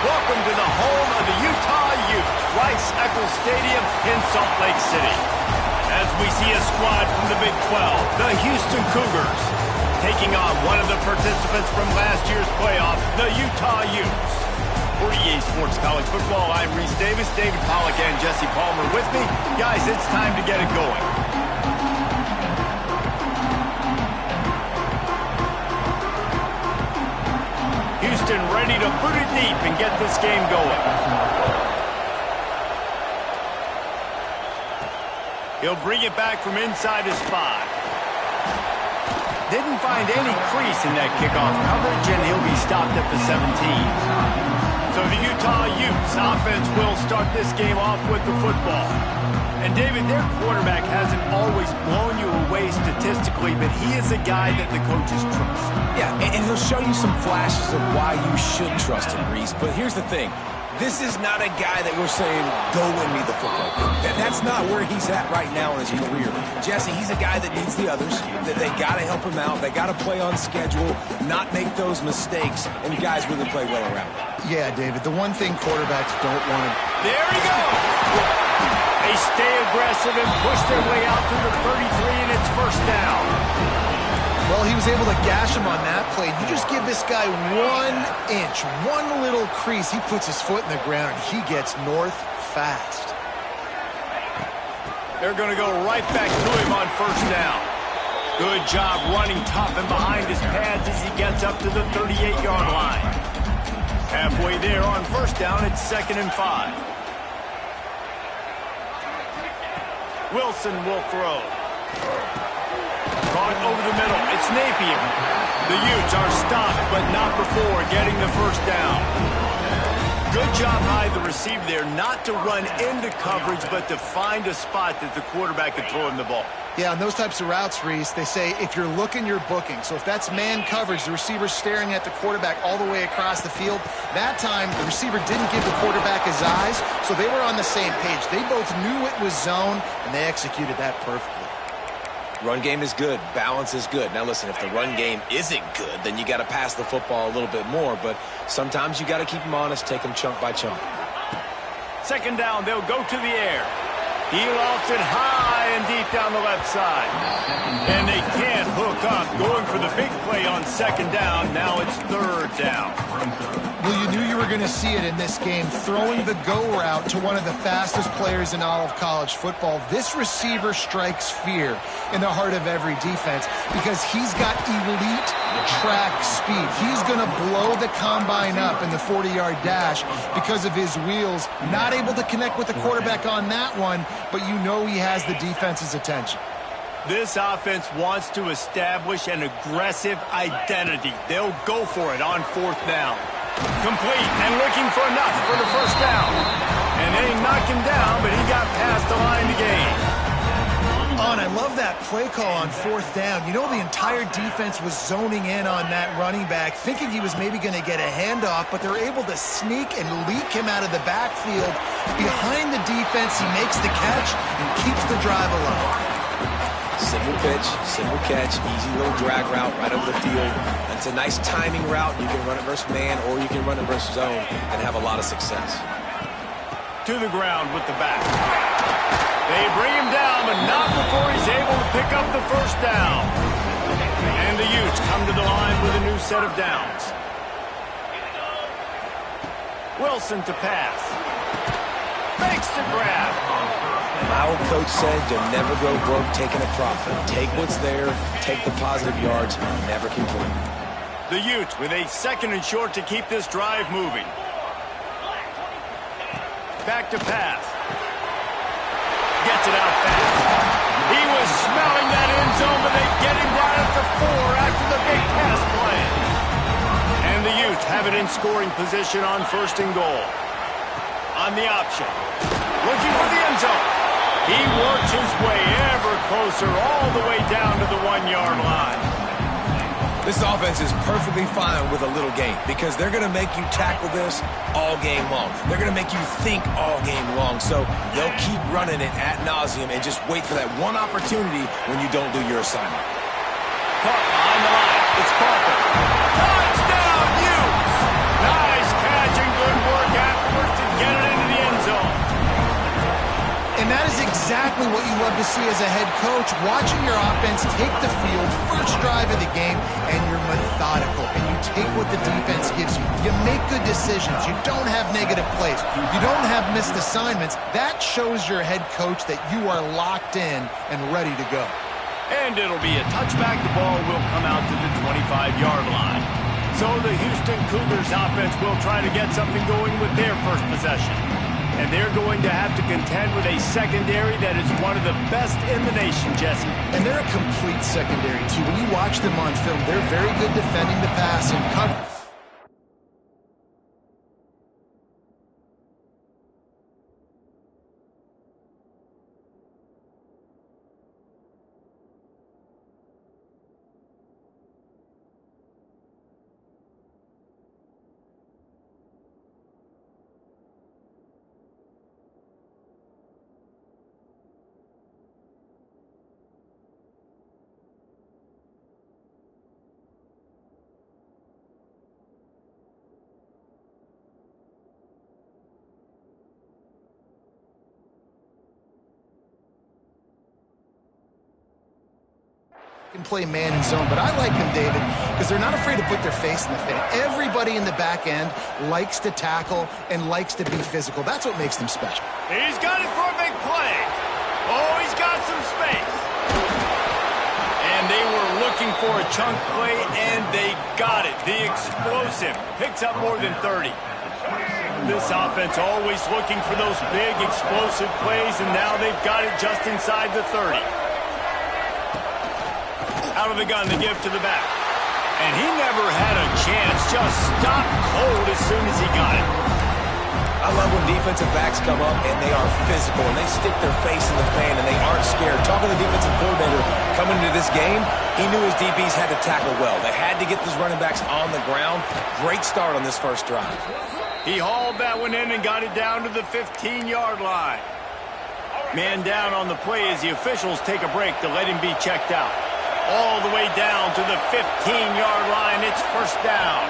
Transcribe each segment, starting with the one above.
Welcome to the home of the Utah Utes, Rice-Eccles Stadium in Salt Lake City. As we see a squad from the Big 12, the Houston Cougars, taking on one of the participants from last year's playoff, the Utah Utes. For EA Sports College Football, I'm Reese Davis, David Pollack and Jesse Palmer with me. Guys, it's time to get it going. Houston ready to put it deep and get this game going. He'll bring it back from inside his 5. Didn't find any crease in that kickoff coverage, and he'll be stopped at the 17. So the Utah Utes offense will start this game off with the football. And David, their quarterback hasn't always blown you away statistically, but he is a guy that the coaches trust. Yeah, and he'll show you some flashes of why you should trust him, Reese. But here's the thing. This is not a guy that we're saying, go win me the football game. That's not where he's at right now in his career. Jesse, he's a guy that needs the others. That they got to help him out. They got to play on schedule, not make those mistakes, and you guys really play well around him. Yeah, David, the one thing quarterbacks don't want to... There he goes! They stay aggressive and push their way out to the 33, and it's first down. Well, he was able to gash him on that play. You just give this guy 1 inch, one little crease. He puts his foot in the ground, and he gets north fast. They're going to go right back to him on first down. Good job running tough and behind his pads as he gets up to the 38-yard line. Halfway there on first down, it's 2nd and 5. Wilson will throw. Caught over the middle. It's Napier. The Utes are stopped, but not before getting the first down. Good job by the receiver there, not to run into coverage, but to find a spot that the quarterback could throw him the ball. Yeah, on those types of routes, Reese, they say if you're looking, you're booking. So if that's man coverage, the receiver's staring at the quarterback all the way across the field. That time, the receiver didn't give the quarterback his eyes, so they were on the same page. They both knew it was zone, and they executed that perfectly. Run game is good. Balance is good. Now, listen, if the run game isn't good, then you got to pass the football a little bit more. But sometimes you got to keep them honest, take them chunk by chunk. 2nd down, they'll go to the air. He lofts it high and deep down the left side. And they can't hook up. Going for the big play on 2nd down. Now it's 3rd down. Well, you knew you were going to see it in this game, throwing the go route to one of the fastest players in all of college football. This receiver strikes fear in the heart of every defense because he's got elite track speed. He's going to blow the combine up in the 40-yard dash because of his wheels. Not able to connect with the quarterback on that one, but you know he has the defense's attention. This offense wants to establish an aggressive identity. They'll go for it on 4th down. Complete and looking for enough for the first down. And they knock him down, but he got past the line to gain. And I love that play call on 4th down. You know, the entire defense was zoning in on that running back, thinking he was maybe going to get a handoff, but they're able to sneak and leak him out of the backfield. Behind the defense, he makes the catch and keeps the drive alive. Single pitch, single catch, easy little drag route right over the field. It's a nice timing route. You can run it versus man or you can run it versus zone and have a lot of success. To the ground with the back. They bring him down, but not before he's able to pick up the first down. And the Utes come to the line with a new set of downs. Wilson to pass. Makes the grab. My old coach said you'll never go broke taking a profit. Take what's there, take the positive yards, and never complain. The Utes with a 2nd and short to keep this drive moving. Back to pass. Gets it out fast. He was smelling that end zone, but they get him down at the 4 after the big pass play. And the Utes have it in scoring position on 1st and goal. On the option. Looking for the end zone. He works his way ever closer all the way down to the 1-yard line. This offense is perfectly fine with a little game because they're going to make you tackle this all game long. They're going to make you think all game long. So they'll keep running it ad nauseum and just wait for that one opportunity when you don't do your assignment. Caught behind the line. It's Parker. Touchdown, Utes! Nice catch and good work exactly what you love to see as a head coach, watching your offense take the field, first drive of the game, and you're methodical, and you take what the defense gives you. You make good decisions. You don't have negative plays. You don't have missed assignments. That shows your head coach that you are locked in and ready to go. And it'll be a touchback. The ball will come out to the 25-yard line. So the Houston Cougars offense will try to get something going with their first possession. And they're going to have to contend with a secondary that is one of the best in the nation, Jesse. And they're a complete secondary, too. When you watch them on film, they're very good defending the pass and cover. Can play man and zone, but I like them, David, because they're not afraid to put their face in the fan. Everybody in the back end likes to tackle and likes to be physical. That's what makes them special. He's got it for a big play. Oh, he's got some space. And they were looking for a chunk play, and they got it. The explosive picks up more than 30. This offense always looking for those big explosive plays, and now they've got it just inside the 30. Out of the gun to give to the back. And he never had a chance. Just stopped cold as soon as he got it. I love when defensive backs come up and they are physical and they stick their face in the fan and they aren't scared. Talking to the defensive coordinator coming into this game, he knew his DBs had to tackle well. They had to get these running backs on the ground. Great start on this first drive. He hauled that one in and got it down to the 15-yard line. Man down on the play as the officials take a break to let him be checked out. All the way down to the 15-yard line. It's first down.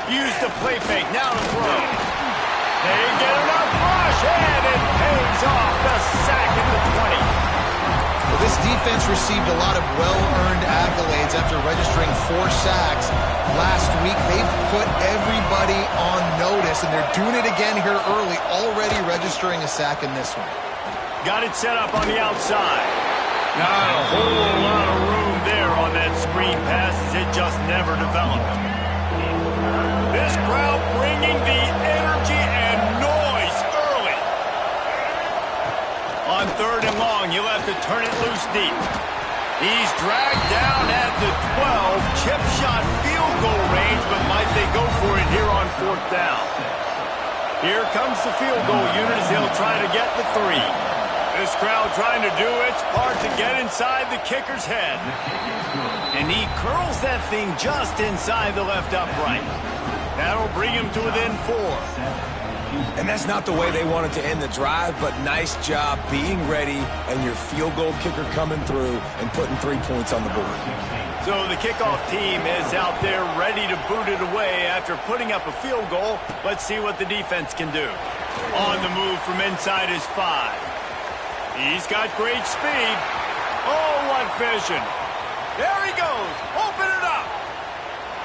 Use the play fake. Now to throw. They get enough rush, and it pays off. The sack at the 20. Well, this defense received a lot of well-earned accolades after registering 4 sacks last week. They've put everybody on notice, and they're doing it again here early, already registering a sack in this one. Got it set up on the outside. Not a whole lot of room there on that screen pass as it just never developed. This crowd bringing the energy and noise early. On 3rd and long, you'll have to turn it loose deep. He's dragged down at the 12, chip shot field goal range, but might they go for it here on 4th down? Here comes the field goal unit as they'll try to get the 3. This crowd trying to do its part to get inside the kicker's head. And he curls that thing just inside the left upright. That'll bring him to within 4. And that's not the way they wanted to end the drive, but nice job being ready and your field goal kicker coming through and putting 3 points on the board. So the kickoff team is out there ready to boot it away after putting up a field goal. Let's see what the defense can do. On the move from inside his 5. He's got great speed. Oh, what vision. There he goes. Open it up.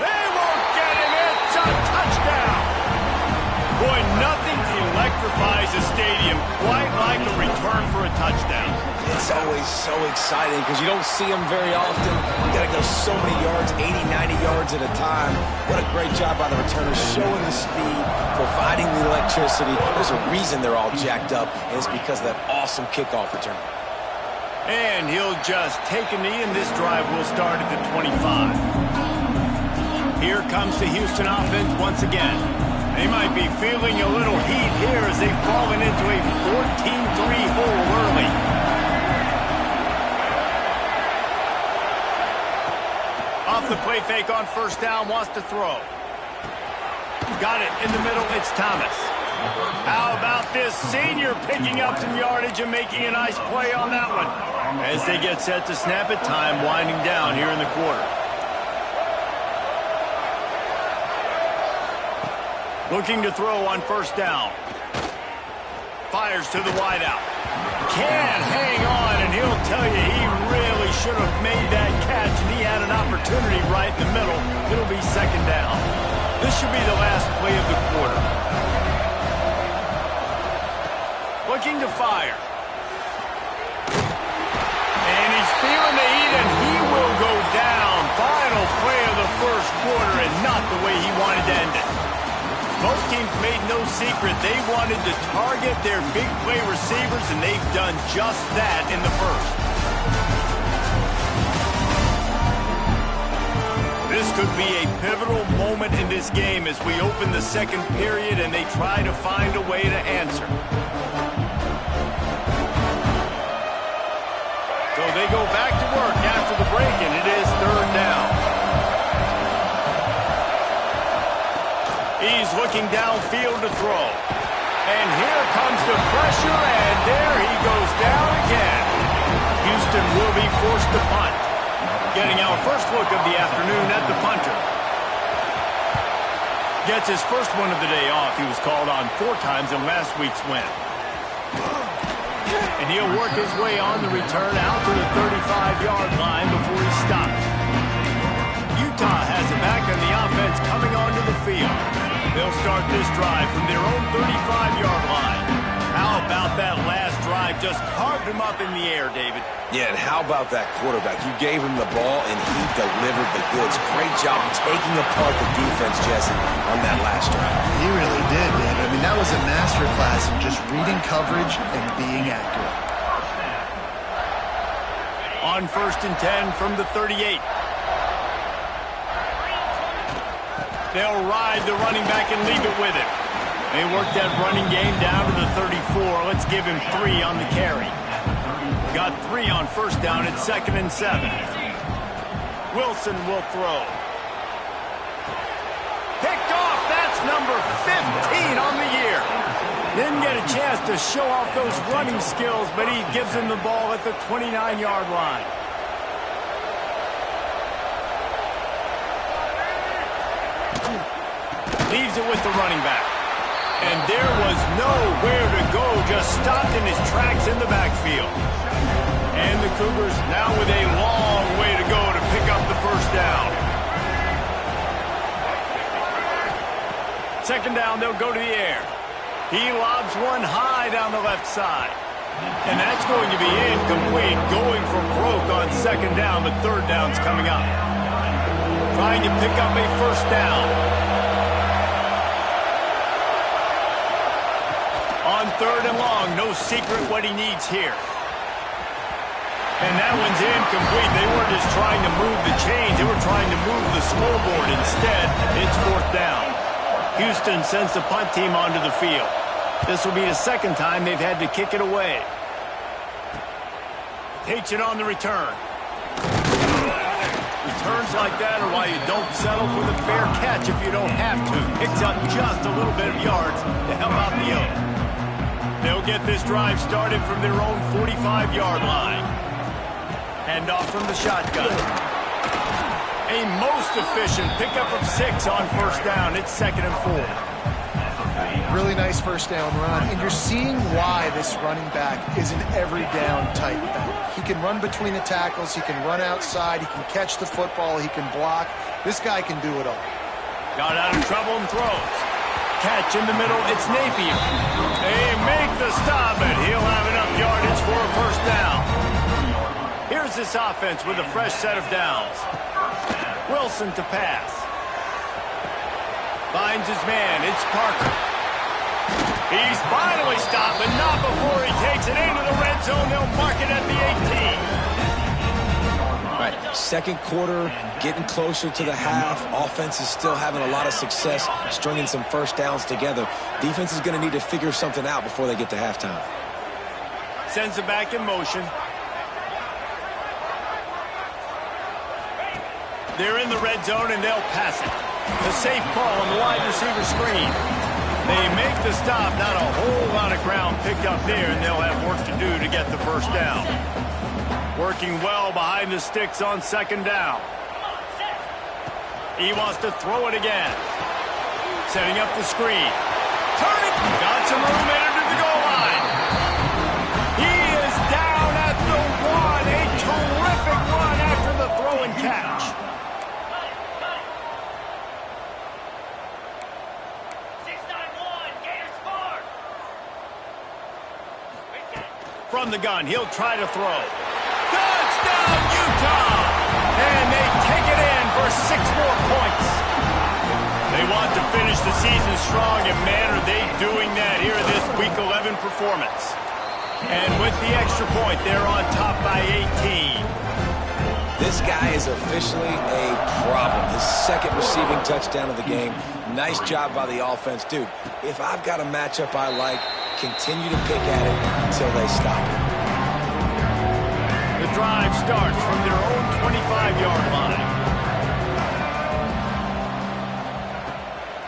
They won't get him. It's a touchdown. Boy, nothing electrifies a stadium quite like a return for a touchdown. It's always so exciting because you don't see them very often. You got to go so many yards, 80, 90 yards at a time. What a great job by the returners, showing the speed, providing the electricity. There's a reason they're all jacked up, and it's because of that awesome kickoff return. And he'll just take a knee, and this drive will start at the 25. Here comes the Houston offense once again. They might be feeling a little heat here as they've fallen into a 14-3 hole early. Off the play fake on first down, wants to throw. Got it in the middle, it's Thomas. How about this senior picking up some yardage and making a nice play on that one? As they get set to snap it, time winding down here in the quarter. Looking to throw on first down. Fires to the wideout. can't hang on, and he'll tell you he really should have made that catch, and he had an opportunity right in the middle. It'll be second down. This should be the last play of the quarter. Looking to fire. And he's feeling the heat, and he will go down. Final play of the first quarter, and not the way he wanted to end it. Both teams made no secret they wanted to target their big play receivers, and they've done just that in the first. This could be a pivotal moment in this game as we open the second period and they try to find a way to answer. So they go back to work after the break, and it is third down. He's looking downfield to throw. And here comes the pressure, and there he goes down again. Houston will be forced to punt. Getting our first look of the afternoon at the punter. Gets his first one of the day off. He was called on 4 times in last week's win. And he'll work his way on the return out to the 35-yard line before he stops. Utah has it back, and the offense coming onto the field. They'll start this drive from their own 35-yard line. How about that last drive? Just carved him up in the air, David. Yeah, and how about that quarterback? You gave him the ball, and he delivered the goods. Great job taking apart the defense, Jesse, on that last drive. He really did, David. I mean, that was a masterclass in just reading coverage and being accurate. On 1st and 10 from the 38. They'll ride the running back and leave it with him. They work that running game down to the 34. Let's give him 3 on the carry. Got 3 on first down at 2nd and 7. Wilson will throw. Picked off. That's number 15 on the year. Didn't get a chance to show off those running skills, but he gives him the ball at the 29-yard line. Leaves it with the running back. And there was nowhere to go, just stopped in his tracks in the backfield. And the Cougars now with a long way to go to pick up the first down. Second down, they'll go to the air. He lobs one high down the left side. And that's going to be incomplete, going for broke on second down, but third down's coming up. Trying to pick up a first down. On 3rd and long, no secret what he needs here. And that one's incomplete. They weren't just trying to move the chains. They were trying to move the scoreboard. Instead, it's 4th down. Houston sends the punt team onto the field. This will be the second time they've had to kick it away. Takes it on the return. Returns like that are why you don't settle for the fair catch if you don't have to. Picks up just a little bit of yards to help out the Oaks. They'll get this drive started from their own 45-yard line. Hand off from the shotgun. A most efficient pickup of 6 on first down. It's 2nd and 4. Really nice first down run. And you're seeing why this running back is an every down type back. He can run between the tackles. He can run outside. He can catch the football. He can block. This guy can do it all. Got out of trouble and throws. Catch in the middle, it's Napier. They make the stop, and he'll have enough yardage for a first down. Here's this offense with a fresh set of downs. Wilson to pass. Finds his man, it's Parker. He's finally stopped, but not before he takes it into the red zone. They'll mark it at the 18. Right, second quarter, getting closer to the half. Offense is still having a lot of success stringing some first downs together. Defense is going to need to figure something out before they get to halftime. Sends it back in motion. They're in the red zone, and they'll pass it. The safe call on the wide receiver screen. They make the stop. Not a whole lot of ground picked up there, and they'll have work to do to get the first down. Working well behind the sticks on second down. He wants to throw it again. Setting up the screen. Turning. Got some room entered to the goal line. He is From the gun, he'll try to throw. Touchdown, Utah! And they take it in for 6 more points. They want to finish the season strong, and man, are they doing that here in this Week 11 performance. And with the extra point, they're on top by 18. This guy is officially a problem. His second receiving touchdown of the game. Nice job by the offense. Dude, if I've got a matchup I like, continue to pick at it until they stop. The drive starts from their own 25-yard line.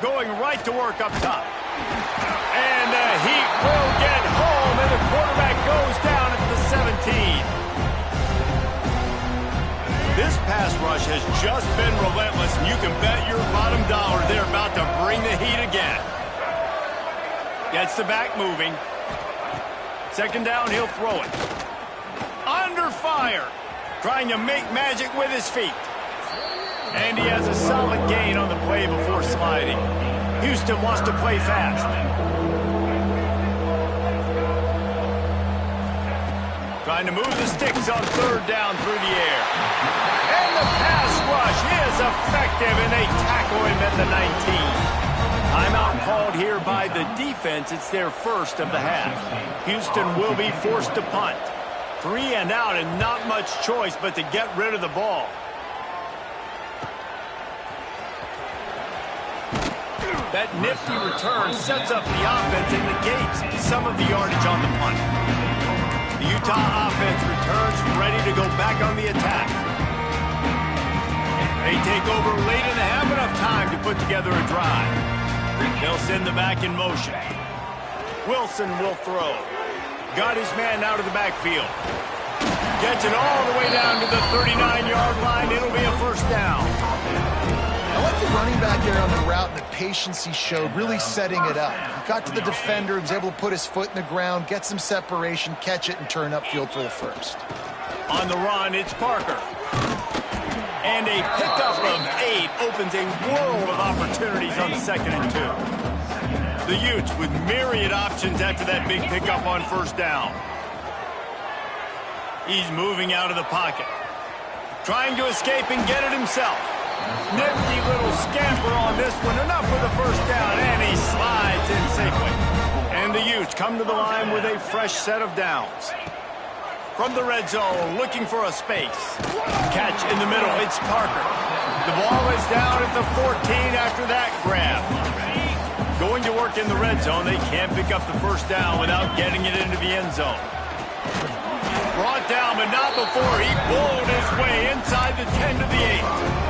Going right to work up top. And the Heat will get home, and the quarterback goes down at the 17. This pass rush has just been relentless, and you can bet your bottom dollar they're about to bring the heat again. Gets the back moving. Second down, he'll throw it. Under fire. Trying to make magic with his feet. And he has a solid gain on the play before sliding. Houston wants to play fast. Trying to move the sticks on third down through the air. And the pass rush is effective, and they tackle him at the 19. Timeout called here by the defense. It's their first of the half. Houston will be forced to punt. 3 and out, and not much choice but to get rid of the ball. That nifty return sets up the offense and negates some of the yardage on the punt. The Utah offense returns ready to go back on the attack. They take over late in the half, enough time to put together a drive. They'll send the back in motion. Wilson will throw. Got his man out of the backfield. Gets it all the way down to the 39-yard line. It'll be a first down. I like the running back there on the route and the patience he showed, really setting it up. He got to the defender, was able to put his foot in the ground, get some separation, catch it, and turn upfield for the first. On the run, it's Parker. And a pickup of 8 opens a world of opportunities on 2nd and 2. The Utes with myriad options after that big pickup on first down. He's moving out of the pocket. Trying to escape and get it himself. Nifty little scamper on this one. Enough for the first down, and he slides in safely. And the Utes come to the line with a fresh set of downs. From the red zone, looking for a space. Catch in the middle, it's Parker. The ball is down at the 14 after that grab. Going to work in the red zone, they can't pick up the first down without getting it into the end zone. Brought down, but not before he bowled his way inside the 10 to the 8.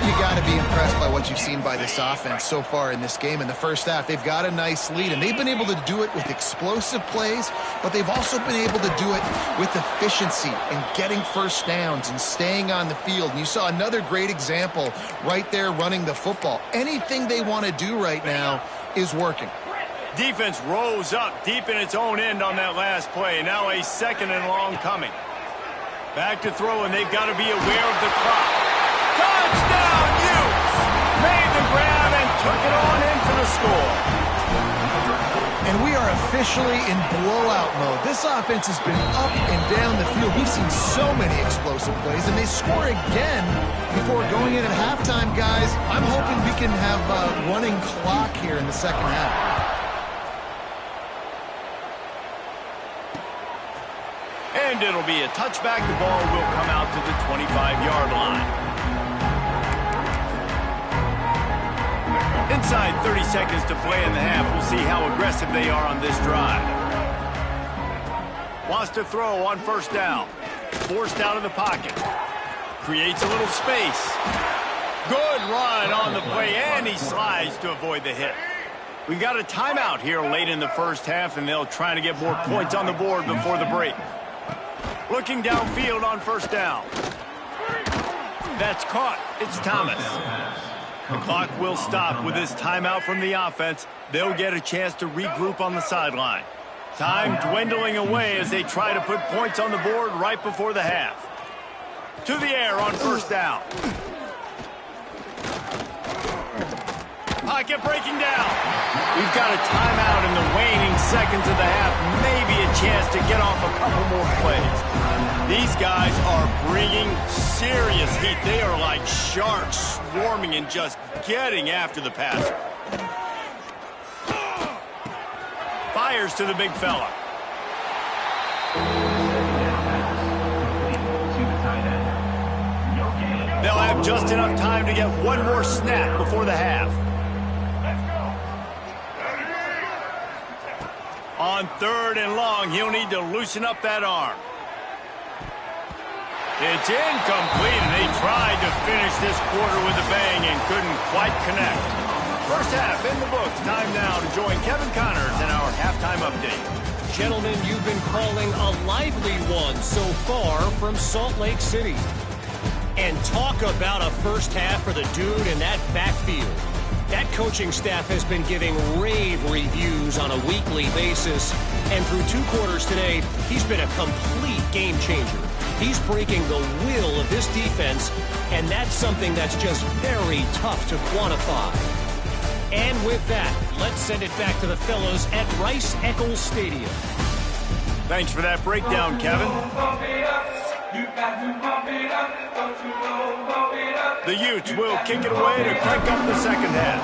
You got to be impressed by what you've seen by this offense so far in this game. In the first half, they've got a nice lead, and they've been able to do it with explosive plays, but they've also been able to do it with efficiency and getting first downs and staying on the field. And you saw another great example right there running the football. Anything they want to do right now is working. Defense rose up deep in its own end on that last play. Now a 2nd and long coming. Back to throw, and they've got to be aware of the clock. Touchdown, Utes! Made the grab and took it on in for the score. And we are officially in blowout mode. This offense has been up and down the field. We've seen so many explosive plays, and they score again before going in at halftime, guys. I'm hoping we can have a running clock here in the second half. And it'll be a touchback. The ball will come out to the 25-yard line. Inside 30 seconds to play in the half. We'll see how aggressive they are on this drive. Wants to throw on first down. Forced out of the pocket. Creates a little space. Good run on the play, and he slides to avoid the hit. We got a timeout here late in the first half, and they'll try to get more points on the board before the break. Looking downfield on first down. That's caught. It's Thomas. The clock will stop with this timeout from the offense. They'll get a chance to regroup on the sideline. Time dwindling away as they try to put points on the board right before the half. To the air on first down. like it breaking down. We've got a timeout in the waning seconds of the half. Maybe a chance to get off a couple more plays. These guys are bringing serious heat. They are like sharks swarming and just getting after the passer. Fires to the big fella. They'll have just enough time to get one more snap before the half. On 3rd and long, he'll need to loosen up that arm. It's incomplete, and they tried to finish this quarter with a bang and couldn't quite connect. First half in the books. Time now to join Kevin Connors in our halftime update. Gentlemen, you've been calling a lively one so far from Salt Lake City. And talk about a first half for the dude in that backfield. That coaching staff has been giving rave reviews on a weekly basis. And through 2 quarters today, he's been a complete game changer. He's breaking the will of this defense, and that's something that's just very tough to quantify. And with that, let's send it back to the fellows at Rice-Eccles Stadium. Thanks for that breakdown, Kevin. The Utes will kick it away to crank up the second half.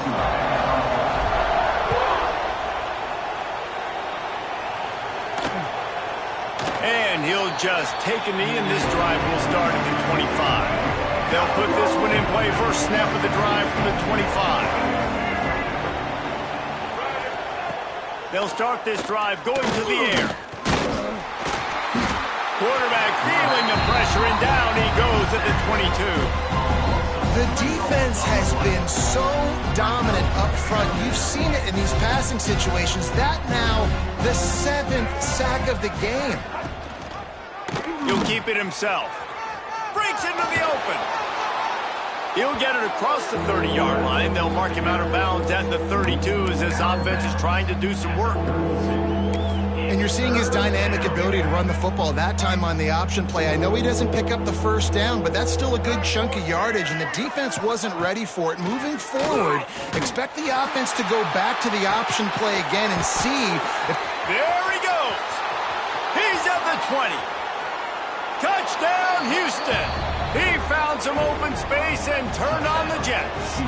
And he'll just take a knee, and this drive will start at the 25. They'll put this one in play. First snap of the drive from the 25. They'll start this drive going to the air. Quarterback feeling the pressure, and down he goes at the 22. The defense has been so dominant up front. You've seen it in these passing situations. That now the 7th sack of the game. He'll keep it himself. Breaks into the open. He'll get it across the 30-yard line. They'll mark him out of bounds at the 32 as this offense is trying to do some work. And you're seeing his dynamic ability to run the football, that time on the option play. I know he doesn't pick up the first down, but that's still a good chunk of yardage, and the defense wasn't ready for it. Moving forward, expect the offense to go back to the option play again and see if... There he goes. He's at the 20. Touchdown, Houston. He found some open space and turned on the Jets.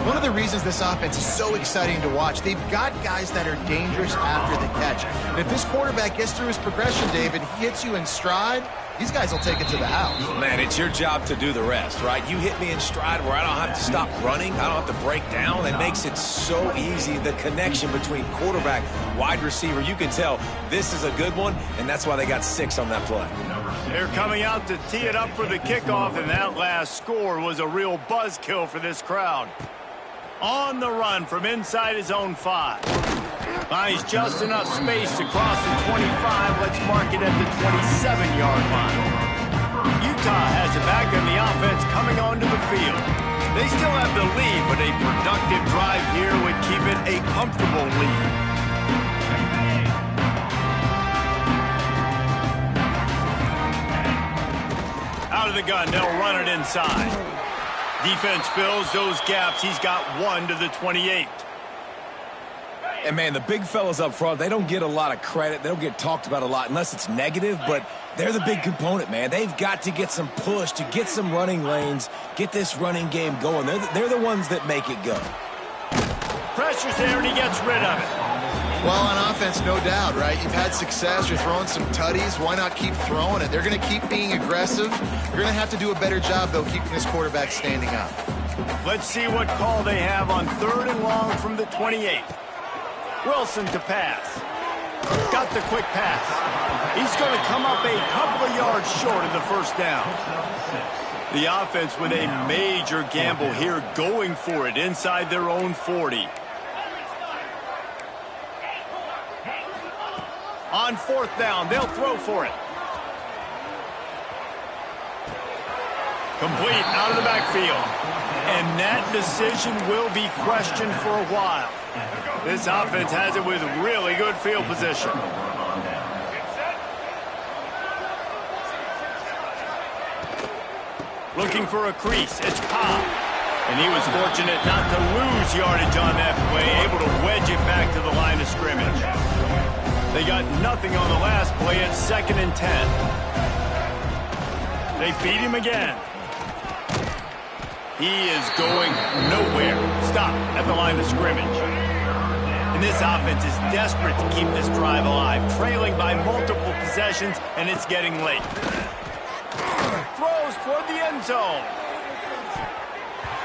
One of the reasons this offense is so exciting to watch, they've got guys that are dangerous after the catch. And if this quarterback gets through his progression, David, he hits you in stride, these guys will take it to the house. Man, it's your job to do the rest, right? You hit me in stride where I don't have to stop running. I don't have to break down. It makes it so easy, the connection between quarterback, wide receiver. You can tell this is a good one, and that's why they got 6 on that play. They're coming out to tee it up for the kickoff, and that last score was a real buzzkill for this crowd. On the run from inside his own 5. Finds just enough space to cross the 25. Let's mark it at the 27-yard line. Utah has it back, and the offense coming onto the field. They still have the lead, but a productive drive here would keep it a comfortable lead. Out of the gun, they'll run it inside. Defense fills those gaps. He's got 1 to the 28. And, man, the big fellas up front, they don't get a lot of credit. They don't get talked about a lot unless it's negative, but they're the big component, man. They've got to get some push, to get some running lanes, get this running game going. They're the ones that make it go. Pressure's there, and he gets rid of it. Well, on offense, no doubt, right? You've had success. You're throwing some tutties. Why not keep throwing it? They're going to keep being aggressive. You're going to have to do a better job, though, keeping this quarterback standing up. Let's see what call they have on 3rd and long from the 28. Wilson to pass. Got the quick pass. He's going to come up a couple of yards short of the first down. The offense with a major gamble here, going for it inside their own 40. On 4th down, they'll throw for it. Complete out of the backfield. And that decision will be questioned for a while. This offense has it with really good field position. Looking for a crease. It's Cobb. And he was fortunate not to lose yardage on that play, able to wedge it back to the line of scrimmage. They got nothing on the last play at 2nd and 10. They feed him again. He is going nowhere. Stop at the line of scrimmage. And this offense is desperate to keep this drive alive, trailing by multiple possessions, and it's getting late. Throws toward the end zone.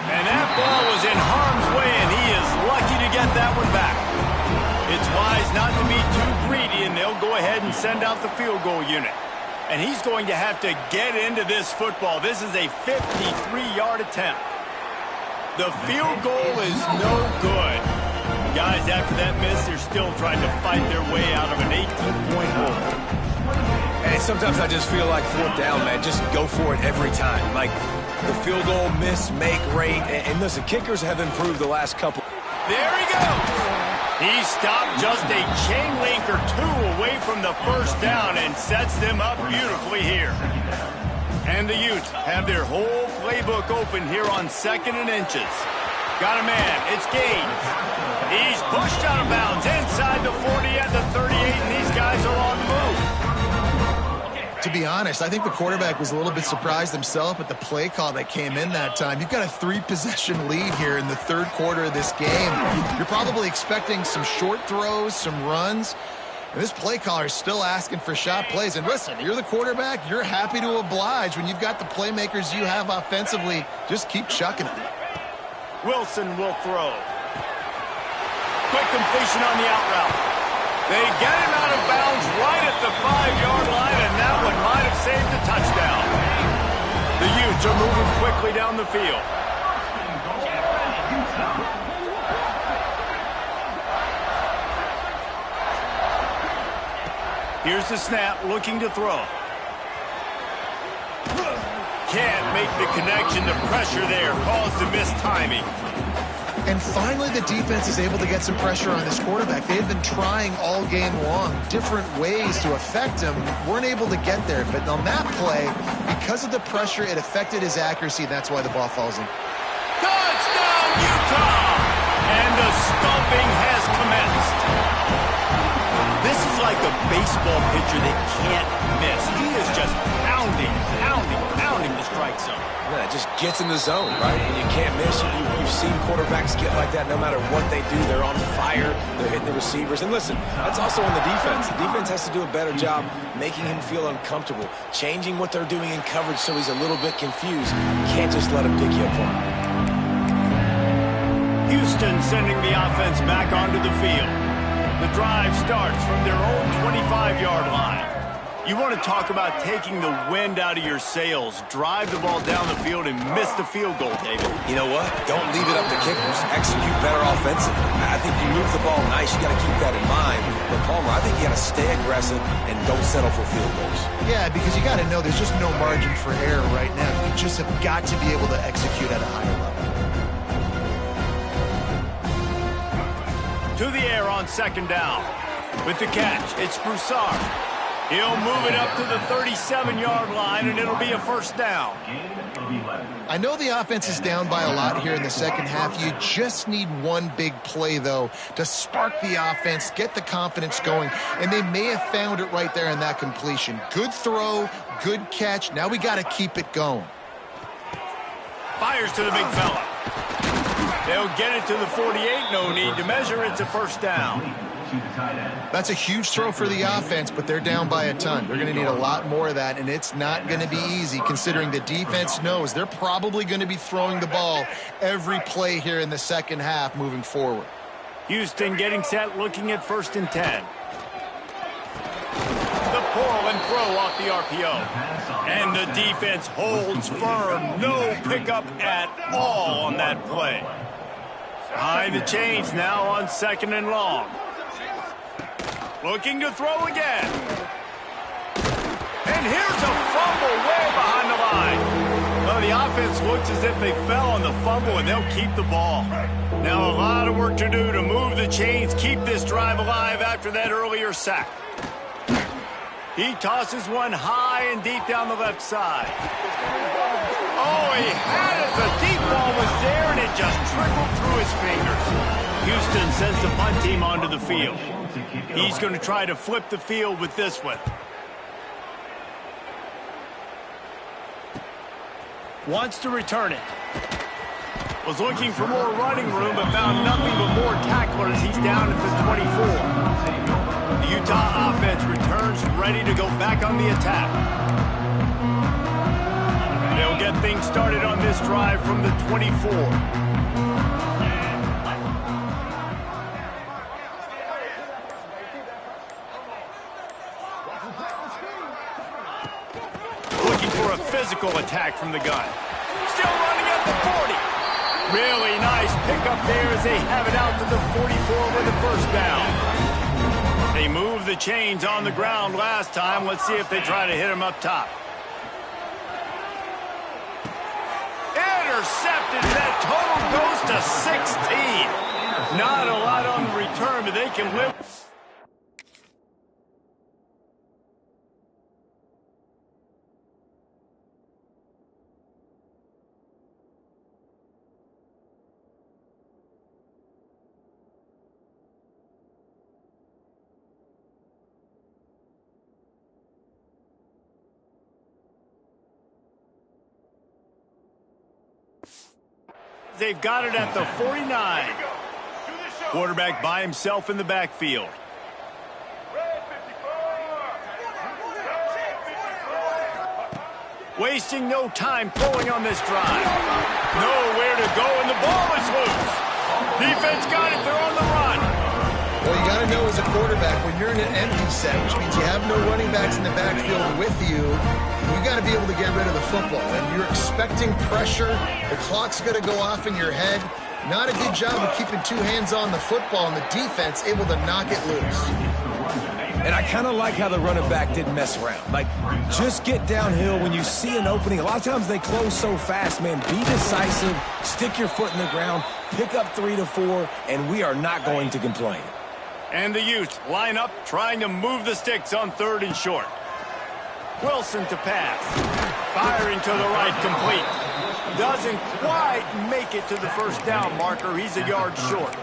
And that ball was in harm's way, and he is lucky to get that one back. It's wise not to be too greedy, and they'll go ahead and send out the field goal unit. And he's going to have to get into this football. This is a 53-yard attempt. The field goal is no good. Guys, after that miss, they're still trying to fight their way out of an 18-point hole. And sometimes I just feel like 4th down, man. Just go for it every time. Like the field goal miss, make rate. And listen, kickers have improved the last couple. There he goes. He stopped just a chain link or two away from the first down and sets them up beautifully here. And the Utes have their whole playbook open here on 2nd and inches. Got a man. It's Gaines. He's pushed out of bounds inside the 40 at the 38, and these guys are on the move. To be honest, I think the quarterback was a little bit surprised himself at the play call that came in that time. You've got a 3-possession lead here in the 3rd quarter of this game. You're probably expecting some short throws, some runs. And this play caller is still asking for shot plays. And listen, you're the quarterback. You're happy to oblige. When you've got the playmakers you have offensively, just keep chucking it. Wilson will throw. Quick completion on the out route. They get him out of bounds right at the 5-yard line, and that one might have saved the touchdown. The Utes are moving quickly down the field. Here's the snap, looking to throw. Can't make the connection. The pressure there caused the missed timing. And finally, the defense is able to get some pressure on this quarterback. They've been trying all game long different ways to affect him. Weren't able to get there. But on that play, because of the pressure, it affected his accuracy. That's why the ball falls in. Touchdown, Utah! And the stomping has commenced. This is like a baseball pitcher that can't miss. He is just pounding the strike zone. Yeah, it just gets in the zone, right? And you can't miss. You've seen quarterbacks get like that no matter what they do. They're on fire. They're hitting the receivers. And listen, that's also on the defense. The defense has to do a better job making him feel uncomfortable, changing what they're doing in coverage so he's a little bit confused. You can't just let him pick you apart. Houston sending the offense back onto the field. The drive starts from their own 25-yard line. You want to talk about taking the wind out of your sails. Drive the ball down the field and miss the field goal, David. You know what? Don't leave it up to kickers. Execute better offensively. I think you move the ball nice. You got to keep that in mind. But Palmer, I think you got to stay aggressive and don't settle for field goals. Yeah, because you got to know there's just no margin for error right now. You just have got to be able to execute at a higher level. To the air on 2nd down. With the catch, it's Broussard. He'll move it up to the 37-yard line, and it'll be a 1st down. I know the offense is down by a lot here in the second half. You just need one big play, though, to spark the offense, get the confidence going, and they may have found it right there in that completion. Good throw, good catch. Now we got to keep it going. Fires to the big fella. They'll get it to the 48. No need to measure. It's a 1st down. That's a huge throw for the offense, but they're down by a ton. They're going to need a lot more of that, and it's not going to be easy considering the defense knows they're probably going to be throwing the ball every play here in the second half moving forward. Houston getting set, looking at 1st and 10. The pull and throw off the RPO. And the defense holds firm. No pickup at all on that play. Behind the chains now on 2nd and long. Looking to throw again. And here's a fumble way behind the line. The Well, the offense looks as if they fell on the fumble, and they'll keep the ball. Now a lot of work to do to move the chains, keep this drive alive after that earlier sack. He tosses one high and deep down the left side. Oh, he had it. The deep ball was there, and it just trickled through his fingers. Houston sends the punt team onto the field. He's going to try to flip the field with this one. Wants to return it. Was looking for more running room, but found nothing but more tacklers. He's down at the 24. The Utah offense returns ready to go back on the attack. They'll get things started on this drive from the 24. Looking for a physical attack from the gun. Still running at the 40. Really nice pickup there as they have it out to the 44 with the first down. They moved the chains on the ground last time. Let's see if they try to hit him up top. Intercepted. That total goes to 16. Not a lot on the return, but they can live. They've got it at the 49. Quarterback by himself in the backfield. Wasting no time pulling on this drive. Nowhere to go, and the ball is loose. Defense got it. They're on the run. Well, you got to know as a quarterback, when you're in an empty set, which means you have no running backs in the backfield with you, you got to be able to get rid of the football. And you're expecting pressure. The clock's going to go off in your head. Not a good job of keeping two hands on the football, and the defense able to knock it loose. And I kind of like how the running back didn't mess around. Like, just get downhill when you see an opening. A lot of times they close so fast, man. Be decisive, stick your foot in the ground, pick up 3 to 4, and we are not going to complain. And the Utes line up, trying to move the sticks on 3rd and short. Wilson to pass. Firing to the right, complete. Doesn't quite make it to the first down marker. He's a yard short.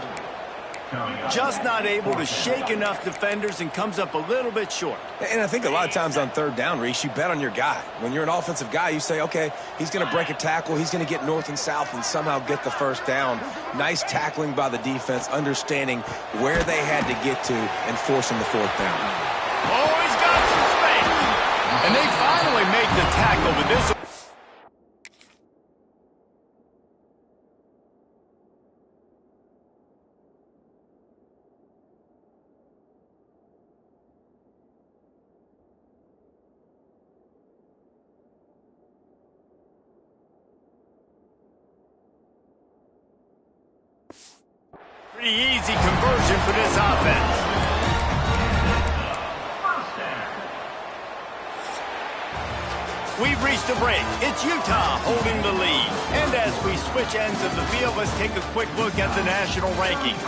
Just not able to shake enough defenders and comes up a little bit short. And I think a lot of times on 3rd down, Reese, you bet on your guy. When you're an offensive guy, you say, okay, he's going to break a tackle, he's going to get north and south and somehow get the first down. Nice tackling by the defense, understanding where they had to get to and forcing the 4th down. Oh, he's got some space. And they finally make the tackle with this. Pretty easy conversion for this offense. We've reached a break. It's Utah holding the lead. And as we switch ends of the field, let's take a quick look at the national rankings.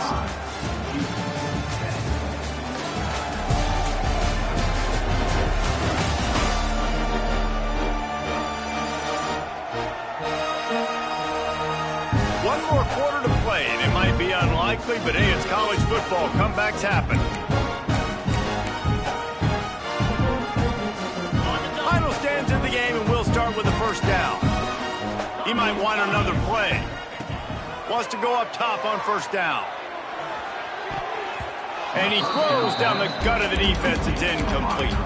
One more quarter to play, and it might be unlikely, but hey, it's college football. Comebacks happen. Final stands in the game, and we'll start with the first down. He might want another play. Wants to go up top on first down. And he throws down the gut of the defense. It's incomplete.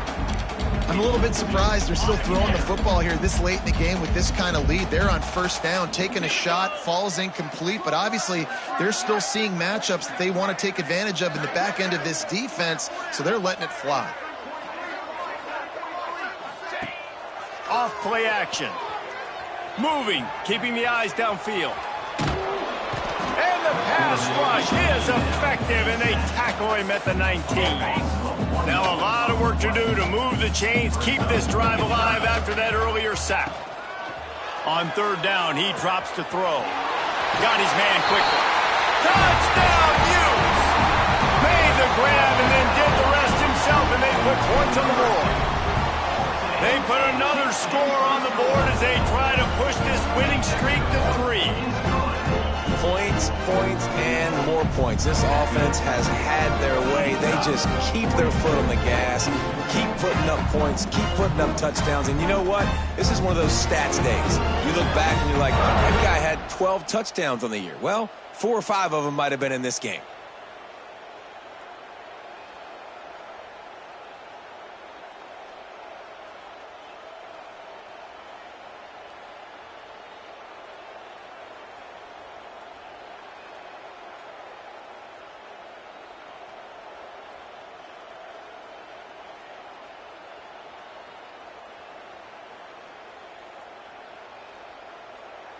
I'm a little bit surprised they're still throwing the football here this late in the game with this kind of lead. They're on first down, taking a shot, falls incomplete, but obviously they're still seeing matchups that they want to take advantage of in the back end of this defense, so they're letting it fly. Off play action. Moving, keeping the eyes downfield. And the pass rush is effective, and they tackle him at the 19. Now a lot of work to do to move the chains, keep this drive alive after that earlier sack. On third down, he drops to throw. Got his man quickly. Touchdown, Hughes! Made the grab and then did the rest himself, and they put points on the board. They put another score on the board as they try to push this winning streak to 3. Points, points, and more points. This offense has had their way. They just keep their foot on the gas, keep putting up points, keep putting up touchdowns. And you know what? This is one of those stats days. You look back and you're like, that guy had 12 touchdowns on the year. Well, 4 or 5 of them might have been in this game.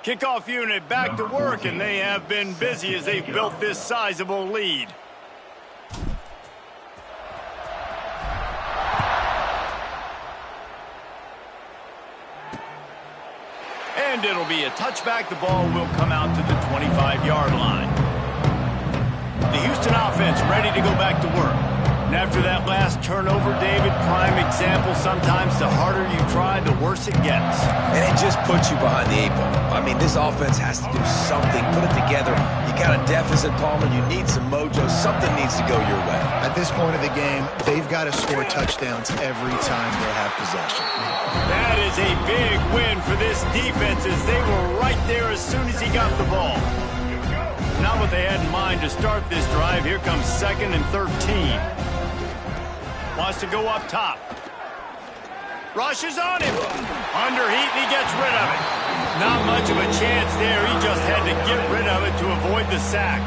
Kickoff unit back to work, and they have been busy as they've built this sizable lead. And it'll be a touchback. The ball will come out to the 25-yard line. The Houston offense ready to go back to work. And after that last turnover, David, prime example, sometimes the harder you try, the worse it gets. And it just puts you behind the 8 ball. I mean, this offense has to do something, put it together. You got a deficit, Palmer. You need some mojo. Something needs to go your way. At this point of the game, they've got to score touchdowns every time they have possession. That is a big win for this defense as they were right there as soon as he got the ball. Not what they had in mind to start this drive. Here comes 2nd and 13. Wants to go up top. Rushes on him. Underheat, and he gets rid of it. Not much of a chance there. He just had to get rid of it to avoid the sack.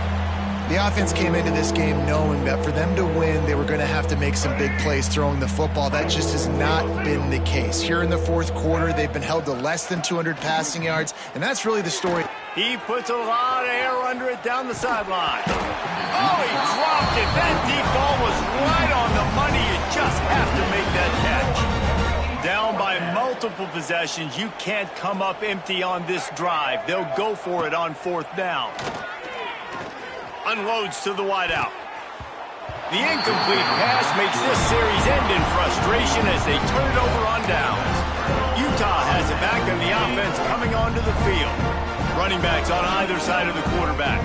The offense came into this game knowing that for them to win, they were going to have to make some big plays throwing the football. That just has not been the case. Here in the fourth quarter, they've been held to less than 200 passing yards, and that's really the story. He puts a lot of air under it down the sideline. Oh, he dropped it. That deep ball was right on the money. You just have to make that catch. Down by multiple possessions, you can't come up empty on this drive. They'll go for it on 4th down. Unloads to the wideout. The incomplete pass makes this series end in frustration as they turn it over on downs. Utah has it back, and the offense coming onto the field. Running backs on either side of the quarterback.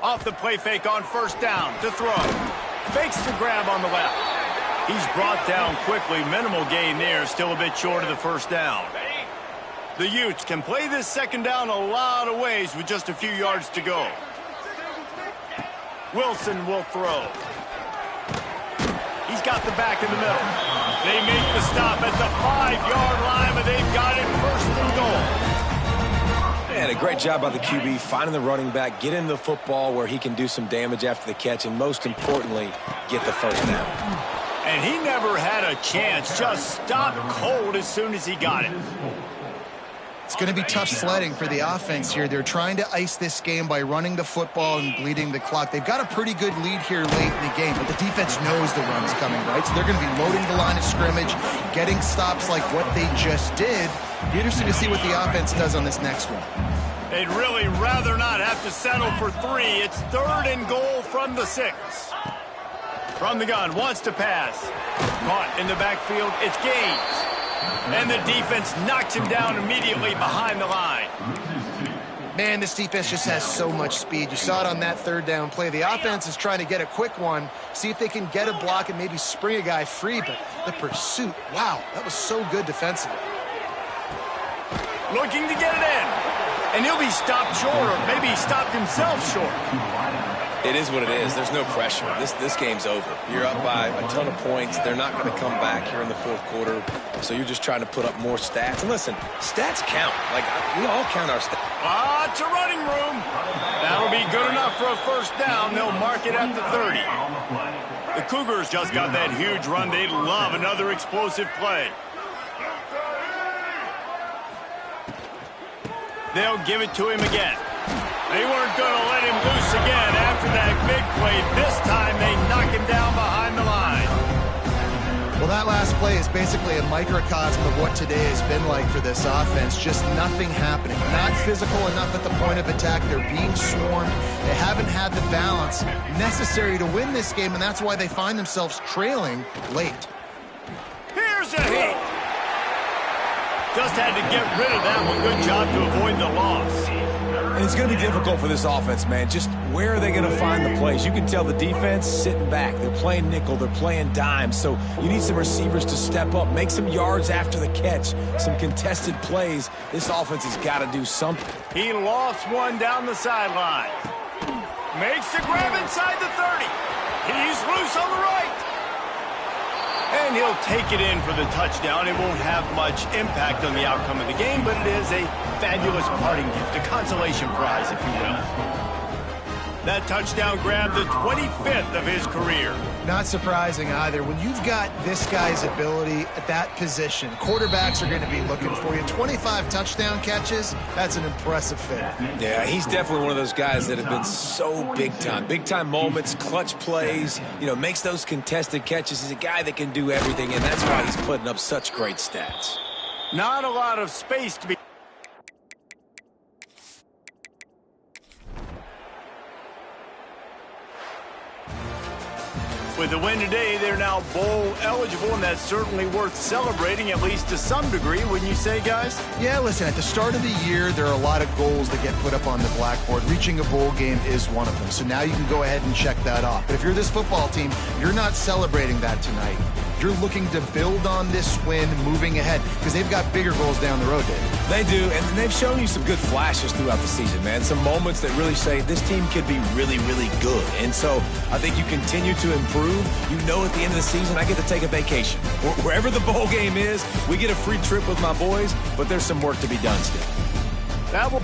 Off the play fake on 1st down to throw. Fakes the grab on the left. He's brought down quickly. Minimal gain there. Still a bit short of the 1st down. The Utes can play this 2nd down a lot of ways with just a few yards to go. Wilson will throw. He's got the back in the middle. They make the stop at the 5-yard line, but they've got it 1st and goal. Man, a great job by the QB, finding the running back, getting the football where he can do some damage after the catch, and most importantly, get the 1st down. And he never had a chance, just stopped cold as soon as he got it. It's going to be tough sledding for the offense here. They're trying to ice this game by running the football and bleeding the clock. They've got a pretty good lead here late in the game, but the defense knows the run's coming, right? So they're going to be loading the line of scrimmage, getting stops like what they just did. Be interesting to see what the offense does on this next one. They'd really rather not have to settle for 3. It's 3rd and goal from the 6. From the gun, wants to pass. Caught in the backfield, it's Gaines. And the defense knocks him down immediately behind the line. Man, this defense just has so much speed. You saw it on that 3rd down play. The offense is trying to get a quick one, see if they can get a block and maybe spring a guy free, but the pursuit, wow, that was so good defensively. Looking to get it in. And he'll be stopped short, or maybe he stopped himself short. It is what it is. There's no pressure. This game's over. You're up by a ton of points. They're not going to come back here in the 4th quarter, so you're just trying to put up more stats. And listen, stats count. Like, we all count our stats. Lots of running room. That'll be good enough for a 1st down. They'll mark it at the 30. The Cougars just got that huge run. They'd love another explosive play. They'll give it to him again. They weren't going to let him loose again after that big play. This time they knock him down behind the line. Well, that last play is basically a microcosm of what today has been like for this offense. Just nothing happening. Not physical enough at the point of attack. They're being swarmed. They haven't had the balance necessary to win this game, and that's why they find themselves trailing late. Here's a hit. Just had to get rid of that one. Good job to avoid the loss. And it's going to be difficult for this offense, man. Just where are they going to find the plays? You can tell the defense sitting back. They're playing nickel. They're playing dime. So you need some receivers to step up, make some yards after the catch, some contested plays. This offense has got to do something. He lost one down the sideline. Makes the grab inside the 30. He's loose on the right. And he'll take it in for the touchdown. It won't have much impact on the outcome of the game, but it is a fabulous parting gift, a consolation prize, if you will. That touchdown grabbed the 25th of his career. Not surprising either. When you've got this guy's ability at that position, quarterbacks are going to be looking for you. 25 touchdown catches, that's an impressive fit. Yeah, he's definitely one of those guys that have been so big time. Big time moments, clutch plays, makes those contested catches. He's a guy that can do everything, and that's why he's putting up such great stats. Not a lot of space to be... With the win today, they're now bowl eligible, and that's certainly worth celebrating, at least to some degree, wouldn't you say, guys? Yeah, listen, at the start of the year, there are a lot of goals that get put up on the blackboard. Reaching a bowl game is one of them, so now you can go ahead and check that off. But if you're this football team, you're not celebrating that tonight. You're looking to build on this win moving ahead because they've got bigger goals down the road, Dave. They do, and they've shown you some good flashes throughout the season, man. Some moments that really say this team could be really, really good. And so I think you continue to improve. You know at the end of the season, I get to take a vacation. Wherever the bowl game is, we get a free trip with my boys, but there's some work to be done still. That will...